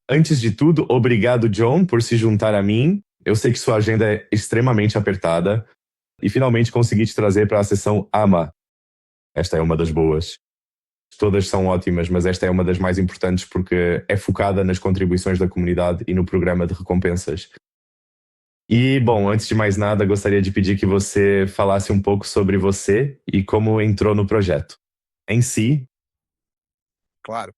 Antes de tudo, obrigado, John, por se juntar a mim. Eu sei que sua agenda é extremamente apertada e finalmente consegui te trazer para a sessão AMA. Esta é uma das boas. Todas são ótimas, mas esta é uma das mais importantes porque é focada nas contribuições da comunidade e no programa de recompensas. E, bom, antes de mais nada, gostaria de pedir que você falasse um pouco sobre você e como entrou no projeto. Em si, Claro.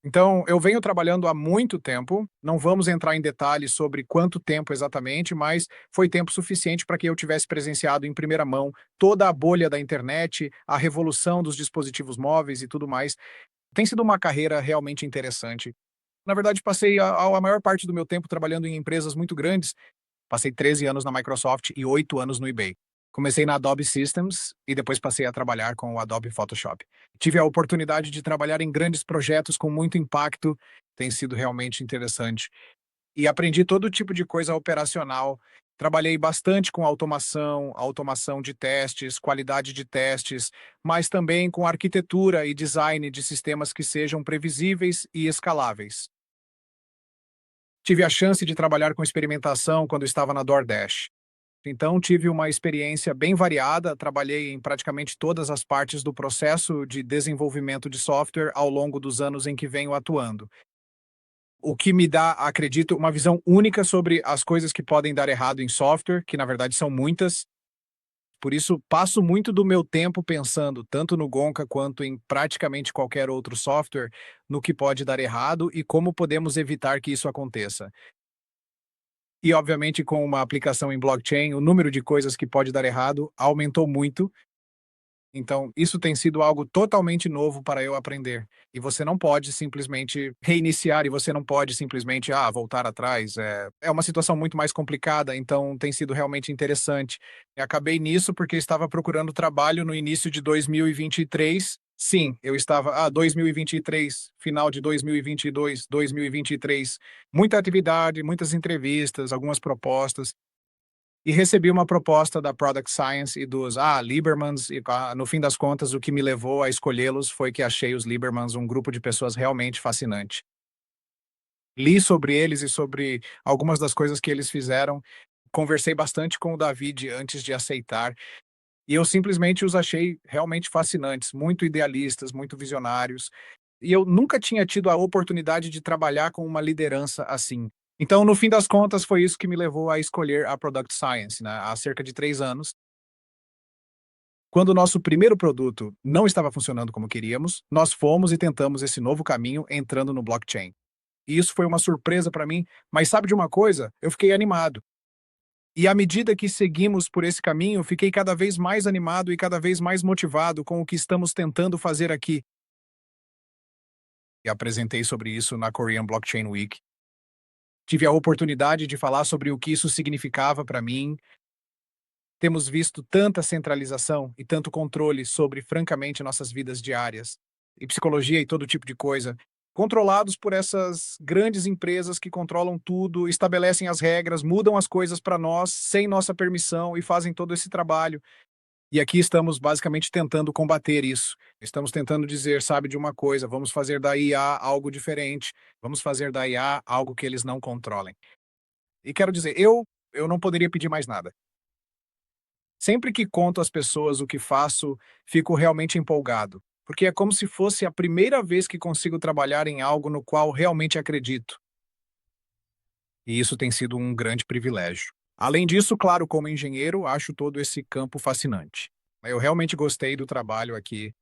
Então, eu venho trabalhando há muito tempo, não vamos entrar em detalhes sobre quanto tempo exatamente, mas foi tempo suficiente para que eu tivesse presenciado em primeira mão toda a bolha da internet, a revolução dos dispositivos móveis e tudo mais. Tem sido uma carreira realmente interessante. Na verdade, passei a maior parte do meu tempo trabalhando em empresas muito grandes. Passei 13 anos na Microsoft e 8 anos no eBay. Comecei na Adobe Systems e depois passei a trabalhar com o Adobe Photoshop. Tive a oportunidade de trabalhar em grandes projetos com muito impacto, tem sido realmente interessante. E aprendi todo tipo de coisa operacional. Trabalhei bastante com automação, automação de testes, qualidade de testes, mas também com arquitetura e design de sistemas que sejam previsíveis e escaláveis. Tive a chance de trabalhar com experimentação quando estava na DoorDash. Então, tive uma experiência bem variada, trabalhei em praticamente todas as partes do processo de desenvolvimento de software ao longo dos anos em que venho atuando. O que me dá, acredito, uma visão única sobre as coisas que podem dar errado em software, que na verdade são muitas. Por isso, passo muito do meu tempo pensando, tanto no Gonka quanto em praticamente qualquer outro software, no que pode dar errado e como podemos evitar que isso aconteça. E, obviamente, com uma aplicação em blockchain, o número de coisas que pode dar errado aumentou muito. Então, isso tem sido algo totalmente novo para eu aprender. E você não pode simplesmente reiniciar e você não pode simplesmente, voltar atrás. É uma situação muito mais complicada, então tem sido realmente interessante. Eu acabei nisso porque estava procurando trabalho no início de 2023. Sim, eu estava, 2023, final de 2022, 2023. Muita atividade, muitas entrevistas, algumas propostas. E recebi uma proposta da Product Science e dos Liebermans, e no fim das contas, o que me levou a escolhê-los foi que achei os Liebermans um grupo de pessoas realmente fascinante. Li sobre eles e sobre algumas das coisas que eles fizeram, conversei bastante com o David antes de aceitar, e eu simplesmente os achei realmente fascinantes, muito idealistas, muito visionários, e eu nunca tinha tido a oportunidade de trabalhar com uma liderança assim. Então, no fim das contas, foi isso que me levou a escolher a Product Science, né, há cerca de 3 anos. Quando o nosso primeiro produto não estava funcionando como queríamos, nós fomos e tentamos esse novo caminho entrando no blockchain. E isso foi uma surpresa para mim, mas sabe de uma coisa? Eu fiquei animado. E à medida que seguimos por esse caminho, fiquei cada vez mais animado e cada vez mais motivado com o que estamos tentando fazer aqui. E apresentei sobre isso na Korean Blockchain Week. Tive a oportunidade de falar sobre o que isso significava para mim. Temos visto tanta centralização e tanto controle sobre, francamente, nossas vidas diárias, e psicologia e todo tipo de coisa, controlados por essas grandes empresas que controlam tudo, estabelecem as regras, mudam as coisas para nós sem nossa permissão e fazem todo esse trabalho. E aqui estamos basicamente tentando combater isso. Estamos tentando dizer, sabe, de uma coisa, vamos fazer da IA algo diferente, vamos fazer da IA algo que eles não controlem. E quero dizer, eu não poderia pedir mais nada. Sempre que conto às pessoas o que faço, fico realmente empolgado, porque é como se fosse a primeira vez que consigo trabalhar em algo no qual realmente acredito. E isso tem sido um grande privilégio. Além disso, claro, como engenheiro, acho todo esse campo fascinante. Eu realmente gostei do trabalho aqui.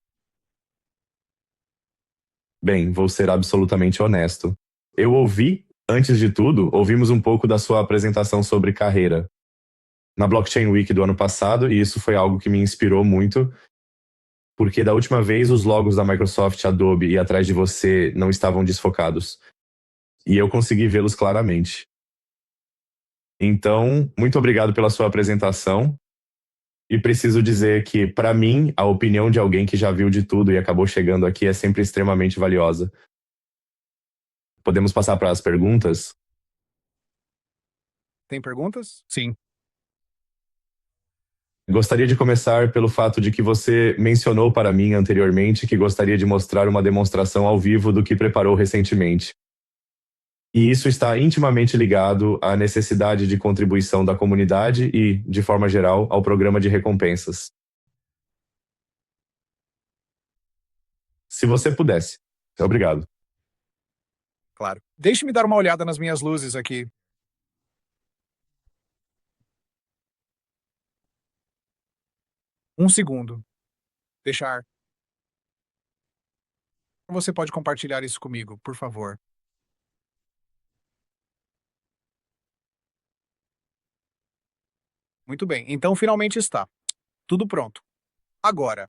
bem, vou ser absolutamente honesto. Eu ouvi, antes de tudo, ouvimos um pouco da sua apresentação sobre carreira na Blockchain Week do ano passado, e isso foi algo que me inspirou muito, porque da última vez os logos da Microsoft, Adobe e atrás de você não estavam desfocados. E eu consegui vê-los claramente. Então, muito obrigado pela sua apresentação. E preciso dizer que, para mim, a opinião de alguém que já viu de tudo e acabou chegando aqui é sempre extremamente valiosa. Podemos passar para as perguntas? Tem perguntas? Sim. Gostaria de começar pelo fato de que você mencionou para mim anteriormente que gostaria de mostrar uma demonstração ao vivo do que preparou recentemente. E isso está intimamente ligado à necessidade de contribuição da comunidade e, de forma geral, ao programa de recompensas. Se você pudesse. Obrigado. Claro. Deixe-me dar uma olhada nas minhas luzes aqui. Um segundo. Deixar. Você pode compartilhar isso comigo, por favor. Muito bem. Então, finalmente está. Tudo pronto. Agora,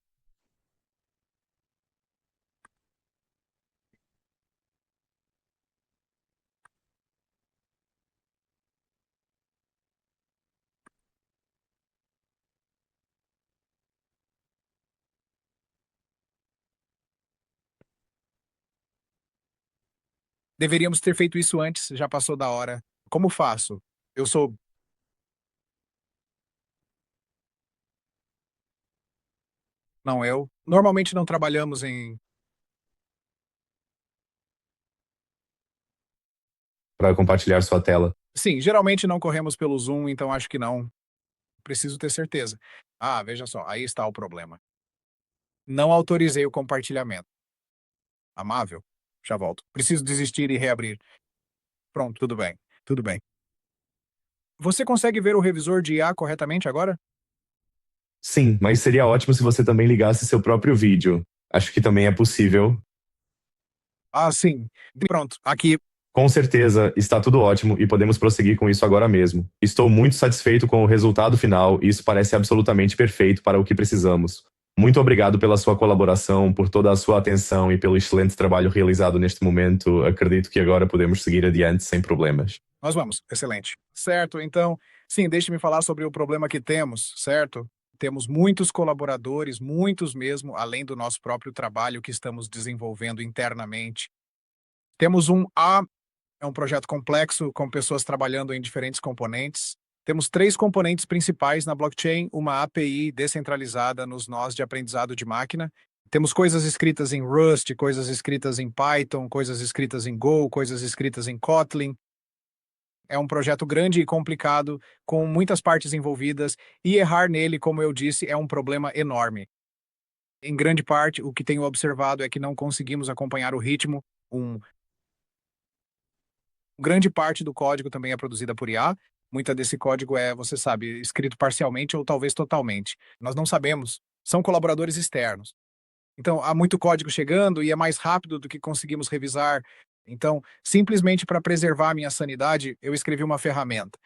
deveríamos ter feito isso antes, já passou da hora. Como faço? Eu sou. Não eu. Normalmente não trabalhamos em. Para compartilhar sua tela. Sim, geralmente não corremos pelo Zoom, então acho que não. Preciso ter certeza. Ah, veja só, aí está o problema. Não autorizei o compartilhamento. Amável? Já volto. Preciso desistir e reabrir. Pronto, tudo bem. Tudo bem. Você consegue ver o revisor de IA corretamente agora? Sim, mas seria ótimo se você também ligasse seu próprio vídeo. Acho que também é possível. Ah, sim. Pronto, aqui. Com certeza, está tudo ótimo e podemos prosseguir com isso agora mesmo. Estou muito satisfeito com o resultado final e isso parece absolutamente perfeito para o que precisamos. Muito obrigado pela sua colaboração, por toda a sua atenção e pelo excelente trabalho realizado neste momento. Acredito que agora podemos seguir adiante sem problemas. Nós vamos. Excelente. Certo, então, sim, deixe-me falar sobre o problema que temos, certo? Temos muitos colaboradores, muitos mesmo, além do nosso próprio trabalho que estamos desenvolvendo internamente. Temos um A, é um projeto complexo, com pessoas trabalhando em diferentes componentes. Temos três componentes principais na blockchain, uma API descentralizada nos nós de aprendizado de máquina. Temos coisas escritas em Rust, coisas escritas em Python, coisas escritas em Go, coisas escritas em Kotlin. É um projeto grande e complicado, com muitas partes envolvidas, e errar nele, como eu disse, é um problema enorme. Em grande parte, o que tenho observado é que não conseguimos acompanhar o ritmo. Grande parte do código também é produzida por IA. Muita desse código é, você sabe, escrito parcialmente ou talvez totalmente. Nós não sabemos. São colaboradores externos. Então, há muito código chegando e é mais rápido do que conseguimos revisar. Então, simplesmente para preservar a minha sanidade, eu escrevi uma ferramenta.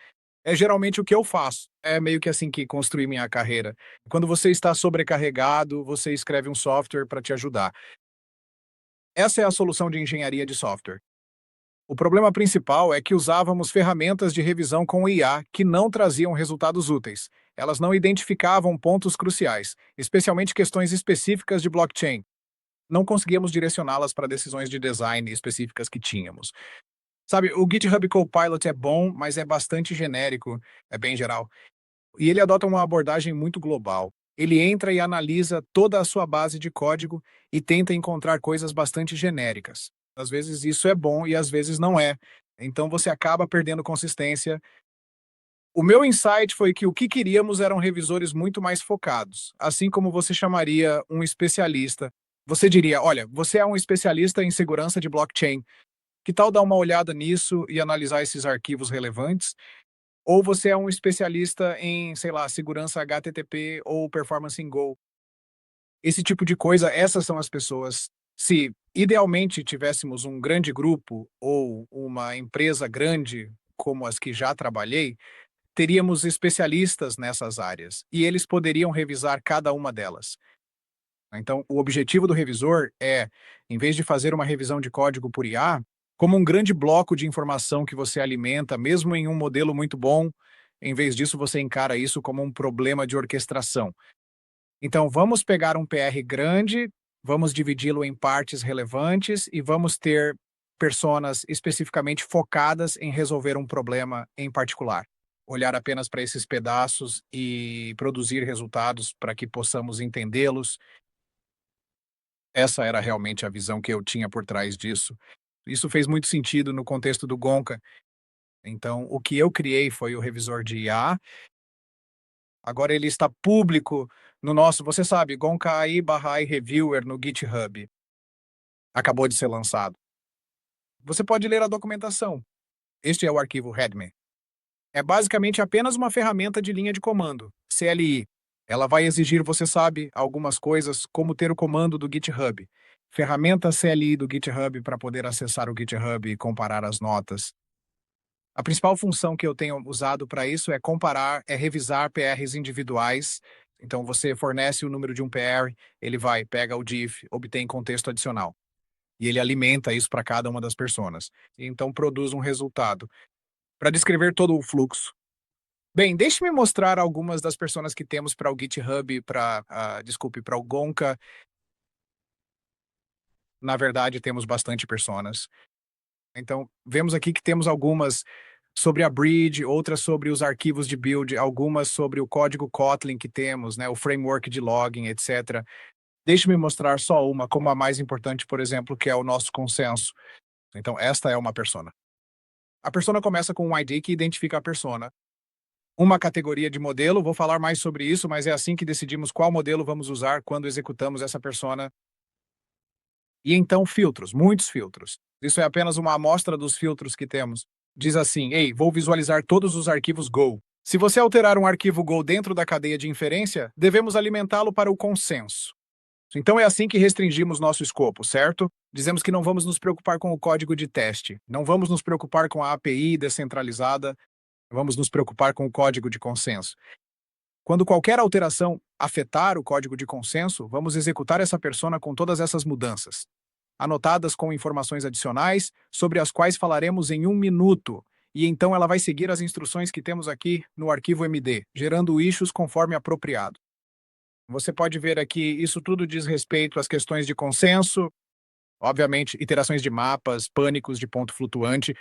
É geralmente o que eu faço. É meio que assim que construí minha carreira. Quando você está sobrecarregado, você escreve um software para te ajudar. Essa é a solução de engenharia de software. O problema principal é que usávamos ferramentas de revisão com IA que não traziam resultados úteis. Elas não identificavam pontos cruciais, especialmente questões específicas de blockchain. Não conseguíamos direcioná-las para decisões de design específicas que tínhamos. Sabe, o GitHub Copilot é bom, mas é bastante genérico, é bem geral. E ele adota uma abordagem muito global. Ele entra e analisa toda a sua base de código e tenta encontrar coisas bastante genéricas. Às vezes isso é bom e às vezes não é. Então você acaba perdendo consistência. O meu insight foi que o que queríamos eram revisores muito mais focados. Assim como você chamaria um especialista. Você diria: olha, você é um especialista em segurança de blockchain. Que tal dar uma olhada nisso e analisar esses arquivos relevantes? Ou você é um especialista em, sei lá, segurança HTTP ou performance em Go. Esse tipo de coisa, essas são as pessoas. Se idealmente tivéssemos um grande grupo ou uma empresa grande, como as que já trabalhei, teríamos especialistas nessas áreas e eles poderiam revisar cada uma delas. Então, o objetivo do revisor é, em vez de fazer uma revisão de código por IA, como um grande bloco de informação que você alimenta, mesmo em um modelo muito bom, em vez disso, você encara isso como um problema de orquestração. Então, vamos pegar um PR grande, vamos dividi-lo em partes relevantes e vamos ter personas especificamente focadas em resolver um problema em particular. Olhar apenas para esses pedaços e produzir resultados para que possamos entendê-los. Essa era realmente a visão que eu tinha por trás disso. Isso fez muito sentido no contexto do Gonka. Então, o que eu criei foi o revisor de IA. Agora ele está público no nosso, você sabe, Gonka AI/AI Reviewer no GitHub. Acabou de ser lançado. Você pode ler a documentação. Este é o arquivo README. É basicamente apenas uma ferramenta de linha de comando, CLI. Ela vai exigir, você sabe, algumas coisas, como ter o comando do GitHub. Ferramenta CLI do GitHub para poder acessar o GitHub e comparar as notas. A principal função que eu tenho usado para isso é comparar, é revisar PRs individuais. Então você fornece o número de um PR, ele vai, pega o diff, obtém contexto adicional. E ele alimenta isso para cada uma das personas. Então produz um resultado. Para descrever todo o fluxo. Bem, deixe-me mostrar algumas das personas que temos para o GitHub, desculpe, para o Gonka. Na verdade, temos bastante personas. Então, vemos aqui que temos algumas sobre a bridge, outras sobre os arquivos de build, algumas sobre o código Kotlin que temos, né, o framework de logging, etc. Deixe-me mostrar só uma, como a mais importante, por exemplo, que é o nosso consenso. Então, esta é uma persona. A persona começa com um ID que identifica a persona. Uma categoria de modelo, vou falar mais sobre isso, mas é assim que decidimos qual modelo vamos usar quando executamos essa persona. E então filtros, muitos filtros. Isso é apenas uma amostra dos filtros que temos. Diz assim, ei, vou visualizar todos os arquivos Go. Se você alterar um arquivo Go dentro da cadeia de inferência, devemos alimentá-lo para o consenso. Então é assim que restringimos nosso escopo, certo? Dizemos que não vamos nos preocupar com o código de teste, não vamos nos preocupar com a API descentralizada, vamos nos preocupar com o código de consenso. Quando qualquer alteração afetar o código de consenso, vamos executar essa persona com todas essas mudanças, anotadas com informações adicionais, sobre as quais falaremos em 1 minuto, e então ela vai seguir as instruções que temos aqui no arquivo MD, gerando issues conforme apropriado. Você pode ver aqui, isso tudo diz respeito às questões de consenso, obviamente, iterações de mapas, pânicos de ponto flutuante,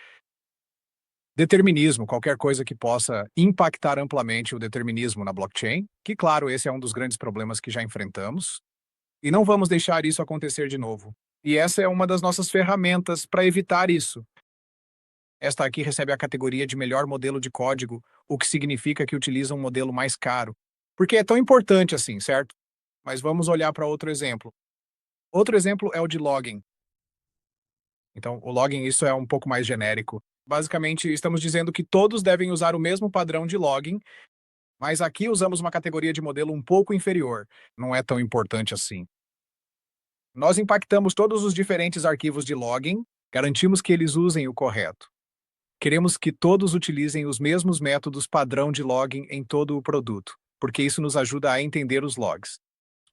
determinismo, qualquer coisa que possa impactar amplamente o determinismo na blockchain, que, claro, esse é um dos grandes problemas que já enfrentamos, e não vamos deixar isso acontecer de novo. E essa é uma das nossas ferramentas para evitar isso. Esta aqui recebe a categoria de melhor modelo de código, o que significa que utiliza um modelo mais caro. Porque é tão importante assim, certo? Mas vamos olhar para outro exemplo. Outro exemplo é o de logging. Então, o logging, isso é um pouco mais genérico. Basicamente, estamos dizendo que todos devem usar o mesmo padrão de logging, mas aqui usamos uma categoria de modelo um pouco inferior. Não é tão importante assim. Nós impactamos todos os diferentes arquivos de logging, garantimos que eles usem o correto. Queremos que todos utilizem os mesmos métodos padrão de logging em todo o produto, porque isso nos ajuda a entender os logs.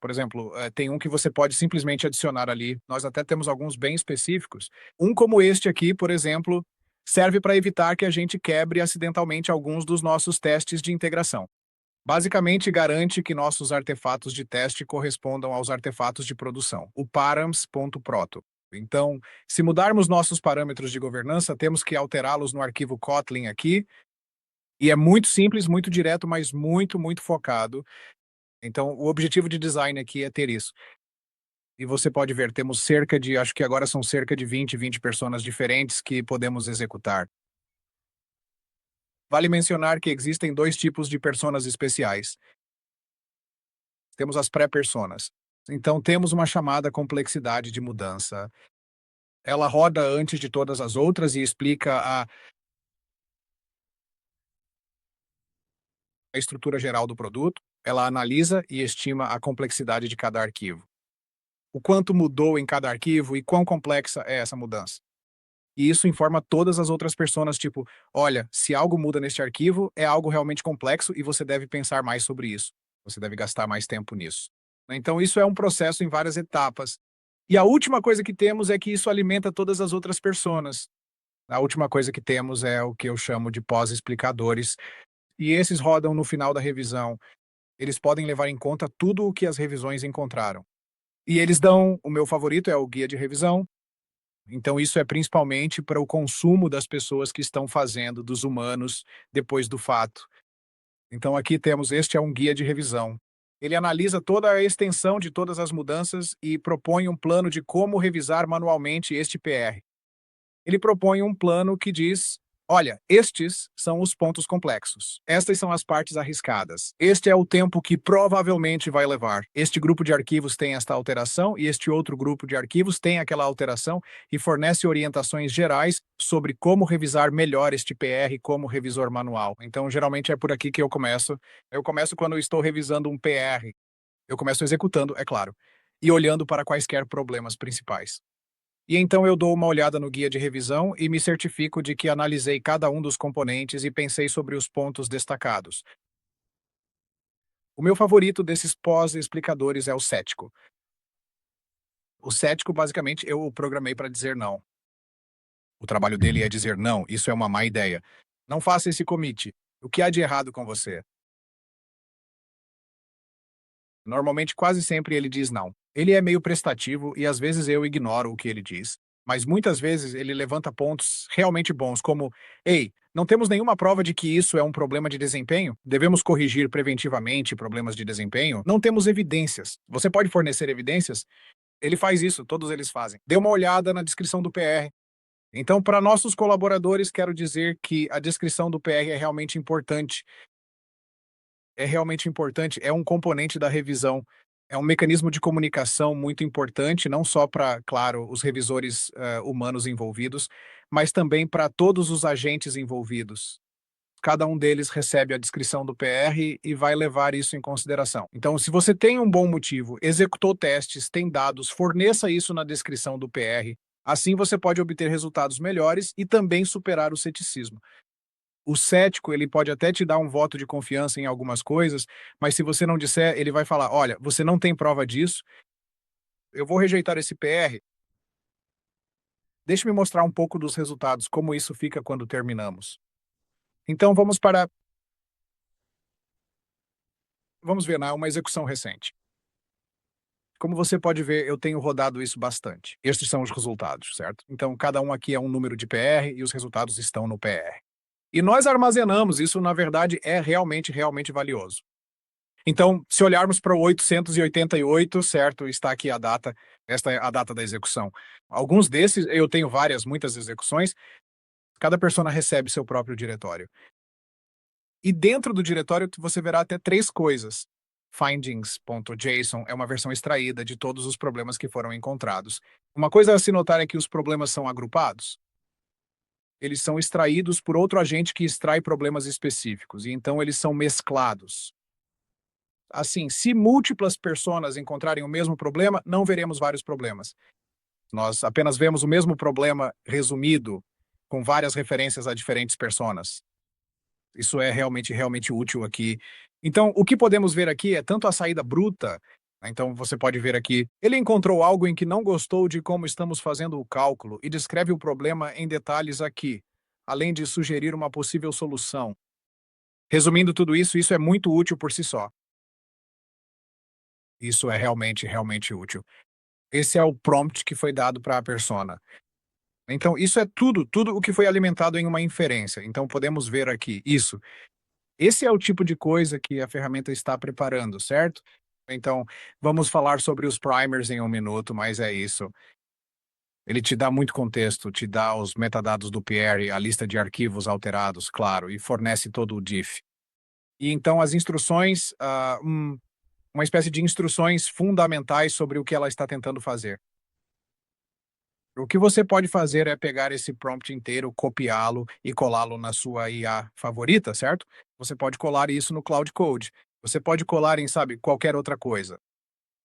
Por exemplo, tem um que você pode simplesmente adicionar ali. Nós até temos alguns bem específicos. Um como este aqui, por exemplo, serve para evitar que a gente quebre acidentalmente alguns dos nossos testes de integração. Basicamente, garante que nossos artefatos de teste correspondam aos artefatos de produção, o params.proto. Então, se mudarmos nossos parâmetros de governança, temos que alterá-los no arquivo Kotlin aqui. E é muito simples, muito direto, mas muito, muito focado. Então, o objetivo de design aqui é ter isso. E você pode ver, temos cerca de, acho que agora são cerca de 20 personas diferentes que podemos executar. Vale mencionar que existem dois tipos de personas especiais. Temos as pré-personas. Então, temos uma chamada complexidade de mudança. Ela roda antes de todas as outras e explica a estrutura geral do produto. Ela analisa e estima a complexidade de cada arquivo. O quanto mudou em cada arquivo e quão complexa é essa mudança. E isso informa todas as outras pessoas, tipo, olha, se algo muda neste arquivo, é algo realmente complexo e você deve pensar mais sobre isso. Você deve gastar mais tempo nisso. Então, isso é um processo em várias etapas. E a última coisa que temos é que isso alimenta todas as outras pessoas. A última coisa que temos é o que eu chamo de pós-explicadores. E esses rodam no final da revisão. Eles podem levar em conta tudo o que as revisões encontraram. E eles dão, o meu favorito é o guia de revisão. Então, isso é principalmente para o consumo das pessoas que estão fazendo, dos humanos, depois do fato. Então, aqui temos, este é um guia de revisão. Ele analisa toda a extensão de todas as mudanças e propõe um plano de como revisar manualmente este PR. Ele propõe um plano que diz: olha, estes são os pontos complexos. Estas são as partes arriscadas. Este é o tempo que provavelmente vai levar. Este grupo de arquivos tem esta alteração e este outro grupo de arquivos tem aquela alteração e fornece orientações gerais sobre como revisar melhor este PR como revisor manual. Então, geralmente é por aqui que eu começo. Eu começo quando eu estou revisando um PR. Eu começo executando, é claro, e olhando para quaisquer problemas principais. E então eu dou uma olhada no guia de revisão e me certifico de que analisei cada um dos componentes e pensei sobre os pontos destacados. O meu favorito desses pós-explicadores é o cético. O cético, basicamente, eu o programei para dizer não. O trabalho dele é dizer não, isso é uma má ideia. Não faça esse commit. O que há de errado com você? Normalmente, quase sempre ele diz não. Ele é meio prestativo e às vezes eu ignoro o que ele diz. Mas muitas vezes ele levanta pontos realmente bons, como: ei, não temos nenhuma prova de que isso é um problema de desempenho? Devemos corrigir preventivamente problemas de desempenho? Não temos evidências. Você pode fornecer evidências? Ele faz isso, todos eles fazem. Dê uma olhada na descrição do PR. Então, para nossos colaboradores, quero dizer que a descrição do PR é realmente importante. É realmente importante, é um componente da revisão. É um mecanismo de comunicação muito importante, não só para, claro, os revisores, humanos envolvidos, mas também para todos os agentes envolvidos. Cada um deles recebe a descrição do PR e vai levar isso em consideração. Então, se você tem um bom motivo, executou testes, tem dados, forneça isso na descrição do PR. Assim você pode obter resultados melhores e também superar o ceticismo. O cético, ele pode até te dar um voto de confiança em algumas coisas, mas se você não disser, ele vai falar: olha, você não tem prova disso, eu vou rejeitar esse PR. Deixe-me mostrar um pouco dos resultados, como isso fica quando terminamos. Então vamos ver, né, uma execução recente. Como você pode ver, eu tenho rodado isso bastante. Estes são os resultados, certo? Então, cada um aqui é um número de PR e os resultados estão no PR. E nós armazenamos, isso na verdade é realmente valioso. Então, se olharmos para o 888, certo, está aqui a data, esta é a data da execução. Alguns desses, eu tenho muitas execuções, cada persona recebe seu próprio diretório. E dentro do diretório você verá até 3 coisas. Findings.json é uma versão extraída de todos os problemas que foram encontrados. Uma coisa a se notar é que os problemas são agrupados. Eles são extraídos por outro agente que extrai problemas específicos, e então eles são mesclados. Assim, se múltiplas personas encontrarem o mesmo problema, não veremos vários problemas. Nós apenas vemos o mesmo problema resumido, com várias referências a diferentes personas. Isso é realmente útil aqui. Então, o que podemos ver aqui é tanto a saída bruta. Então, você pode ver aqui, ele encontrou algo em que não gostou de como estamos fazendo o cálculo e descreve o problema em detalhes aqui, além de sugerir uma possível solução. Resumindo tudo isso, isso é muito útil por si só. Isso é realmente útil. Esse é o prompt que foi dado para a persona. Então, isso é tudo o que foi alimentado em uma inferência. Então, podemos ver aqui isso. Esse é o tipo de coisa que a ferramenta está preparando, certo? Então, vamos falar sobre os primers em um minuto, mas é isso. Ele te dá muito contexto, te dá os metadados do PR, a lista de arquivos alterados, claro, e fornece todo o diff. E então as instruções, uma espécie de instruções fundamentais sobre o que ela está tentando fazer. O que você pode fazer é pegar esse prompt inteiro, copiá-lo e colá-lo na sua IA favorita, certo? Você pode colar isso no Cloud Code. Você pode colar em, sabe, qualquer outra coisa.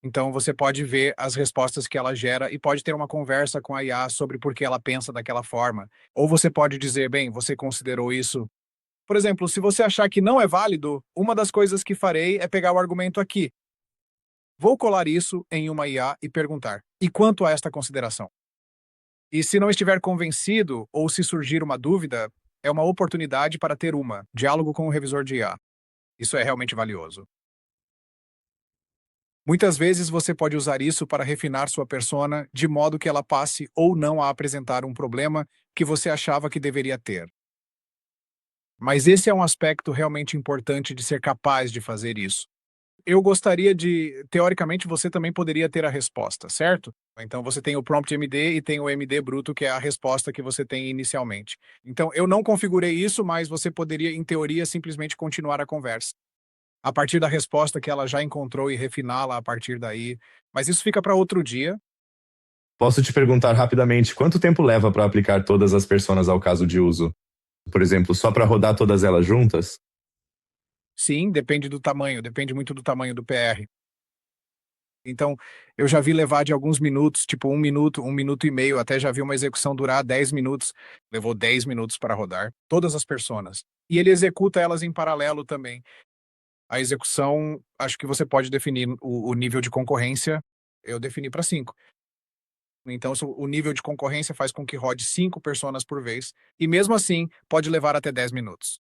Então você pode ver as respostas que ela gera e pode ter uma conversa com a IA sobre por que ela pensa daquela forma. Ou você pode dizer, bem, você considerou isso. Por exemplo, se você achar que não é válido, uma das coisas que farei é pegar o argumento aqui. Vou colar isso em uma IA e perguntar: e quanto a esta consideração? E se não estiver convencido ou se surgir uma dúvida, é uma oportunidade para ter diálogo com o revisor de IA. Isso é realmente valioso. Muitas vezes você pode usar isso para refinar sua persona de modo que ela passe ou não a apresentar um problema que você achava que deveria ter. Mas esse é um aspecto realmente importante de ser capaz de fazer isso. Eu gostaria de, teoricamente, você também poderia ter a resposta, certo? Então você tem o prompt MD e tem o MD bruto, que é a resposta que você tem inicialmente. Então eu não configurei isso, mas você poderia, em teoria, simplesmente continuar a conversa. A partir da resposta que ela já encontrou e refiná-la a partir daí. Mas isso fica para outro dia. Posso te perguntar rapidamente quanto tempo leva para aplicar todas as personas ao caso de uso? Por exemplo, só para rodar todas elas juntas? Sim, depende do tamanho, depende muito do tamanho do PR. Então, eu já vi levar de alguns minutos, tipo 1 minuto e meio, até já vi uma execução durar 10 minutos. Levou 10 minutos para rodar, todas as personas. E ele executa elas em paralelo também. A execução, acho que você pode definir o nível de concorrência, eu defini para 5. Então, o nível de concorrência faz com que rode 5 personas por vez, e mesmo assim, pode levar até 10 minutos.